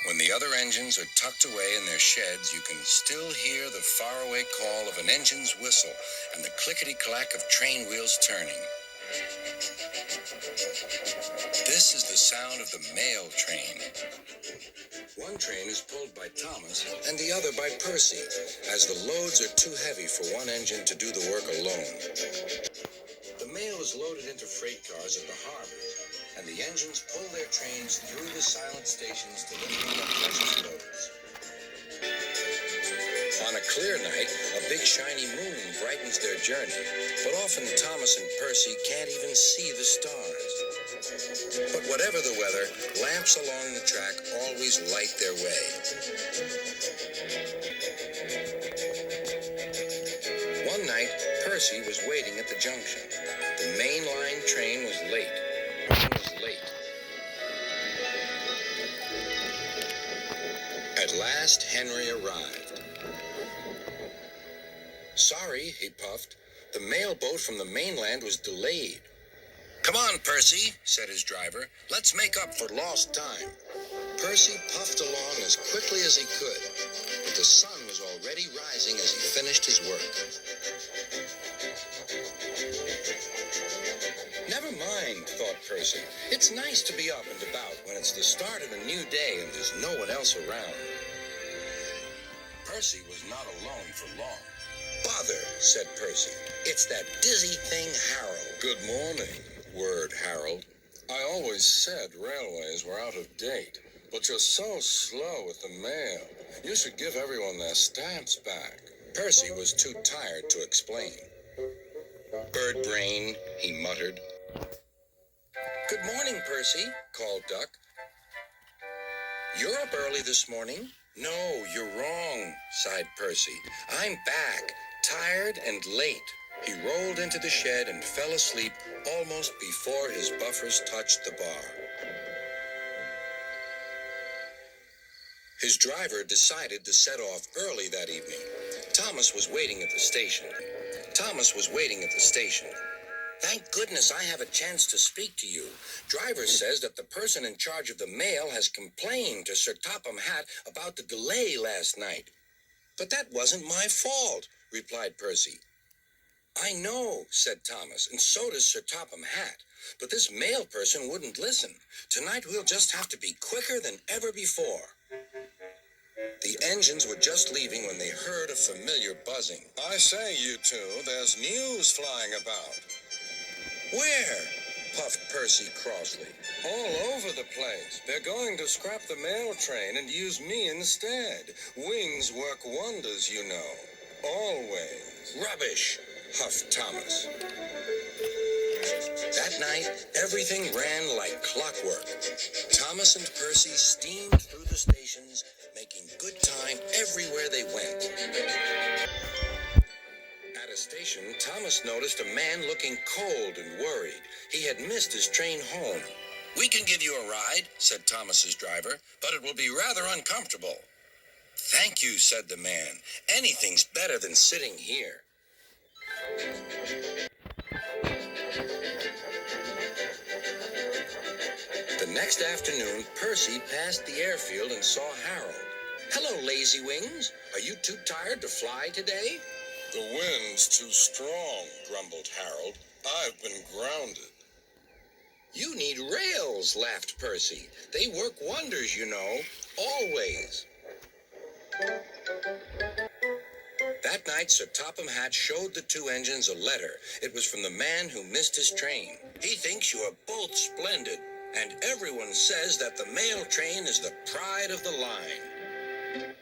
When the other engines are tucked away in their sheds, you can still hear the faraway call of an engine's whistle and the clickety-clack of train wheels turning. This is the sound of the mail train. One train is pulled by Thomas and the other by Percy, as the loads are too heavy for one engine to do the work alone. The mail is loaded into freight cars at the harbors, and the engines pull their trains through the silent stations delivering their precious loads. On a clear night, a big shiny moon brightens their journey, but often Thomas and Percy can't even see the stars. But whatever the weather, lamps along the track always light their way. One night, Percy was waiting at the junction. The main line train was late. At last, Henry arrived. "Sorry," he puffed. "The mail boat from the mainland was delayed." "Come on, Percy," said his driver. "Let's make up for lost time." Percy puffed along as quickly as he could, but the sun was already rising as he finished his work. Never mind, thought Percy. It's nice to be up and about when it's the start of a new day and there's no one else around. Percy was not alone for long. "Bother," said Percy. "It's that dizzy thing, Harold." "Good morning," whirred Harold. "I always said railways were out of date, but you're so slow with the mail. You should give everyone their stamps back." Percy was too tired to explain. "Bird brain," he muttered. "Good morning, Percy," called Duck. "You're up early this morning." "No, you're wrong," sighed Percy. "I'm back, tired and late." He rolled into the shed and fell asleep almost before his buffers touched the bar. His driver decided to set off early that evening. Thomas was waiting at the station. "Thank goodness I have a chance to speak to you. Driver says that the person in charge of the mail has complained to Sir Topham Hatt about the delay last night." "But that wasn't my fault," replied Percy. "I know," said Thomas, "and so does Sir Topham Hatt. But this mail person wouldn't listen. Tonight we'll just have to be quicker than ever before." The engines were just leaving when they heard a familiar buzzing. "I say, you two, there's news flying about." "Where?" puffed Percy crossly. "All over the place. They're going to scrap the mail train and use me instead. Wings work wonders, you know. Always." "Rubbish," huffed Thomas. That night, everything ran like clockwork. Thomas and Percy steamed through the stations, making good time everywhere they went. At a station, Thomas noticed a man looking cold and worried. He had missed his train home. "We can give you a ride," said Thomas's driver, "but it will be rather uncomfortable." "Thank you," said the man. "Anything's better than sitting here." The next afternoon, Percy passed the airfield and saw Harold. "Hello, Lazy Wings. Are you too tired to fly today?" "The wind's too strong," grumbled Harold. "I've been grounded." "You need rails," laughed Percy. "They work wonders, you know. Always." That night, Sir Topham Hatt showed the two engines a letter. It was from the man who missed his train. "He thinks you are both splendid, and everyone says that the mail train is the pride of the line."